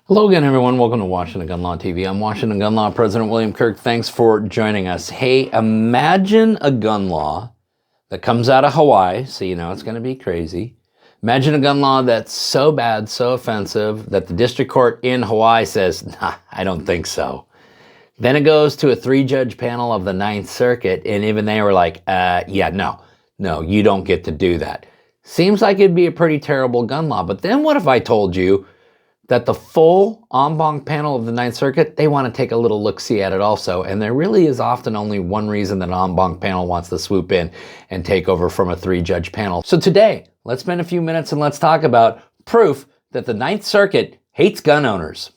Hello again, everyone. Welcome to Washington Gun Law TV. I'm Washington Gun Law President William Kirk. Thanks for joining us. Hey, imagine a gun law that comes out of Hawaii, so you know it's going to be crazy. Imagine a gun law that's so bad, so offensive, that the district court in Hawaii says, nah, I don't think so. Then it goes to a 3-judge panel of the Ninth Circuit, and even they were like, no, you don't get to do that. Seems like it'd be a pretty terrible gun law, but then what if I told you that the full en banc panel of the Ninth Circuit, they want to take a little look-see at it also, and there really is often only one reason that an en banc panel wants to swoop in and take over from a 3-judge panel. So today, let's spend a few minutes and let's talk about proof that the Ninth Circuit hates gun owners.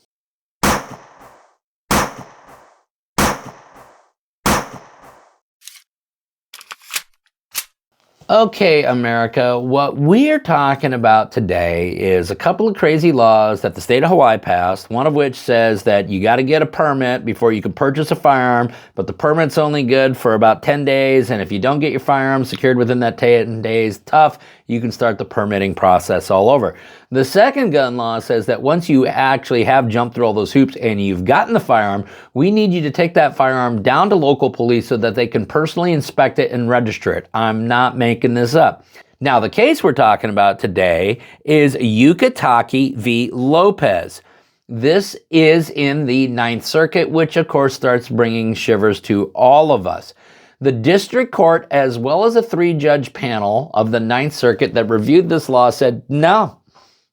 Okay, America, what we're talking about today is a couple of crazy laws that the state of Hawaii passed, one of which says that you got to get a permit before you can purchase a firearm, but the permit's only good for about 10 days, and if you don't get your firearm secured within that 10 days, tough, you can start the permitting process all over. The second gun law says that once you actually have jumped through all those hoops and you've gotten the firearm, we need you to take that firearm down to local police so that they can personally inspect it and register it. I'm not making this up. Now, the case we're talking about today is Yukatake v. Lopez. This is in the Ninth Circuit, which of course starts bringing shivers to all of us. The district court, as well as a 3-judge panel of the Ninth Circuit that reviewed this law, said, no,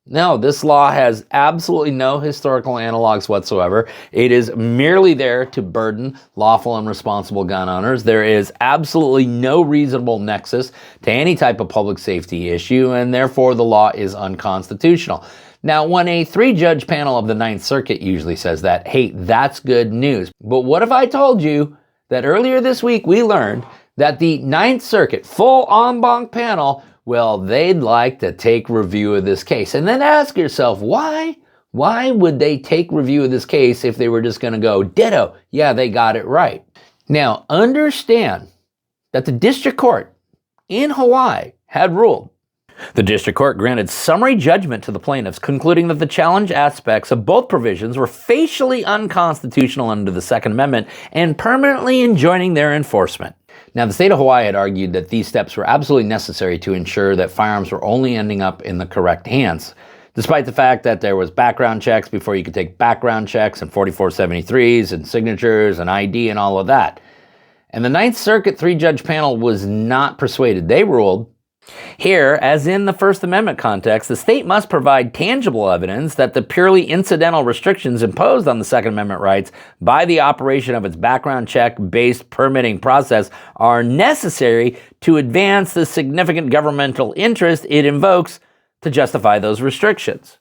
this law has absolutely no historical analogs whatsoever. It is merely there to burden lawful and responsible gun owners. There is absolutely no reasonable nexus to any type of public safety issue, and therefore the law is unconstitutional. Now, when a 3-judge panel of the Ninth Circuit usually says that, hey, that's good news. But what if I told you that earlier this week we learned that the Ninth Circuit full en banc panel, well, they'd like to take review of this case. And then ask yourself, why? Why would they take review of this case if they were just going to go, ditto, yeah, they got it right? Now, understand that the district court in Hawaii had ruled. The district court granted summary judgment to the plaintiffs, concluding that the challenge aspects of both provisions were facially unconstitutional under the Second Amendment and permanently enjoining their enforcement. Now, the state of Hawaii had argued that these steps were absolutely necessary to ensure that firearms were only ending up in the correct hands, despite the fact that there was background checks before you could take background checks and 4473s and signatures and ID and all of that. And the Ninth Circuit 3-judge panel was not persuaded. They ruled, here, as in the First Amendment context, the state must provide tangible evidence that the purely incidental restrictions imposed on the Second Amendment rights by the operation of its background check-based permitting process are necessary to advance the significant governmental interest it invokes to justify those restrictions.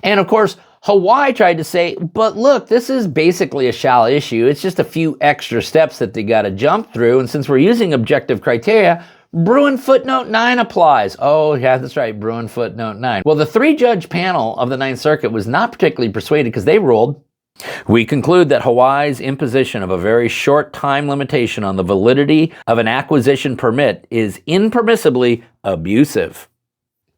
And of course, Hawaii tried to say, but look, this is basically a shall issue. It's just a few extra steps that they got to jump through, and since we're using objective criteria, Bruin footnote 9 applies. Oh, yeah, that's right, Bruin footnote 9. Well, the 3-judge panel of the Ninth Circuit was not particularly persuaded because they ruled, we conclude that Hawaii's imposition of a very short time limitation on the validity of an acquisition permit is impermissibly abusive.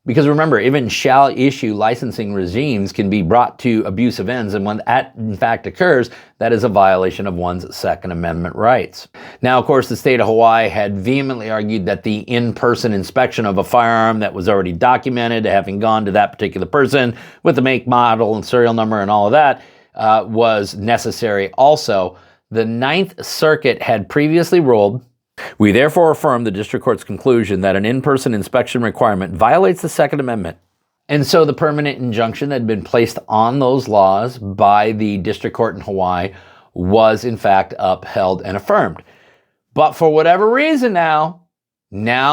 Because remember, even shall issue licensing regimes can be brought to abusive ends, and when that in fact occurs, that is a violation of one's Second Amendment rights. Now, of course, the state of Hawaii had vehemently argued that the in-person inspection of a firearm that was already documented, having gone to that particular person with the make, model, and serial number and all of that, was necessary also. The Ninth Circuit had previously ruled, we therefore affirm the district court's conclusion that an in-person inspection requirement violates the Second Amendment. And so the permanent injunction that had been placed on those laws by the district court in Hawaii was in fact upheld and affirmed. But for whatever reason now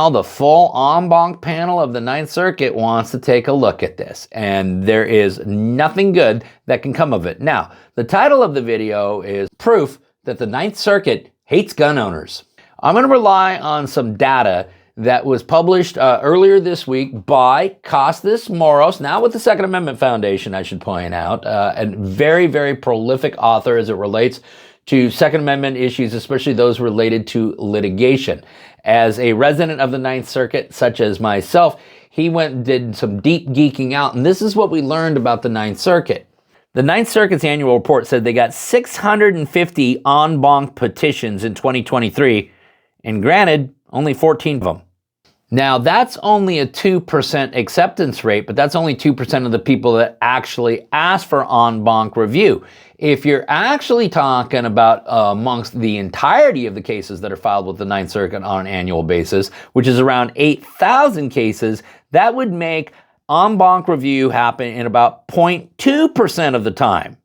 the full en banc panel of the Ninth Circuit wants to take a look at this, and there is nothing good that can come of it. Now, the title of the video is Proof that the Ninth Circuit hates gun owners. I'm going to rely on some data that was published earlier this week by Costas Moros, now with the Second Amendment Foundation, I should point out, a very, very prolific author as it relates to Second Amendment issues, especially those related to litigation. As a resident of the Ninth Circuit, such as myself, he went and did some deep geeking out, and this is what we learned about the Ninth Circuit. The Ninth Circuit's annual report said they got 650 en banc petitions in 2023, and granted, only 14 of them. Now, that's only a 2% acceptance rate, but that's only 2% of the people that actually ask for en banc review. If you're actually talking about amongst the entirety of the cases that are filed with the Ninth Circuit on an annual basis, which is around 8,000 cases, that would make en banc review happen in about 0.2% of the time.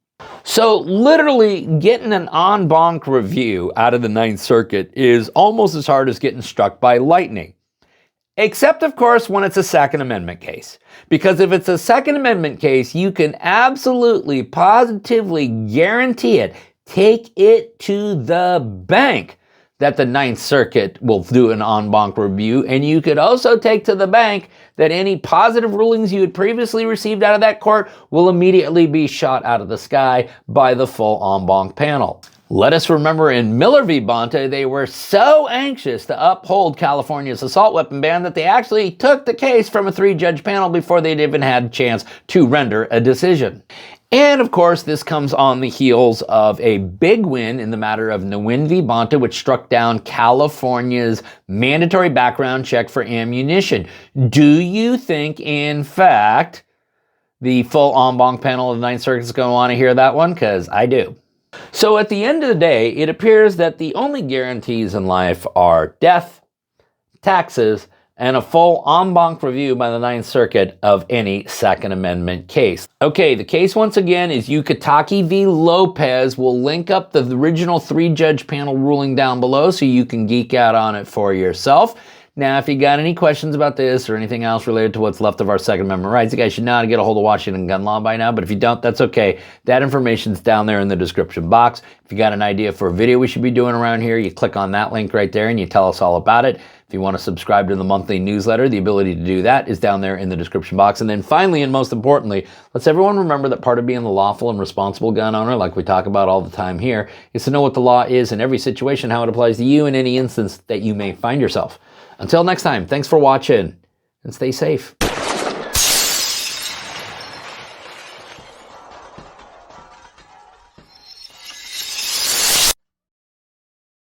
So literally getting an en banc review out of the Ninth Circuit is almost as hard as getting struck by lightning. Except, of course, when it's a Second Amendment case. Because if it's a Second Amendment case, you can absolutely, positively guarantee it, take it to the bank, that the Ninth Circuit will do an en banc review. And you could also take to the bank that any positive rulings you had previously received out of that court will immediately be shot out of the sky by the full en banc panel. Let us remember in Miller v. Vonte, they were so anxious to uphold California's assault weapon ban that they actually took the case from a 3-judge panel before they'd even had a chance to render a decision. And of course, this comes on the heels of a big win in the matter of Ninv Bont, which struck down California's mandatory background check for ammunition. Do you think, in fact, the full en banc panel of the Ninth Circuit is going to want to hear that one? Because I do. So at the end of the day, it appears that the only guarantees in life are death, taxes, and a full en banc review by the Ninth Circuit of any Second Amendment case. Okay, the case once again is Ukitake v. Lopez. We'll link up the original 3-judge panel ruling down below so you can geek out on it for yourself. Now, if you got any questions about this or anything else related to what's left of our Second Amendment rights, you guys should know how to get a hold of Washington gun law by now. But if you don't, that's okay. That information's down there in the description box. If you got an idea for a video we should be doing around here, you click on that link right there and you tell us all about it. If you want to subscribe to the monthly newsletter, the ability to do that is down there in the description box. And then finally, and most importantly, let's everyone remember that part of being the lawful and responsible gun owner, like we talk about all the time here, is to know what the law is in every situation, how it applies to you in any instance that you may find yourself. Until next time, thanks for watching and stay safe.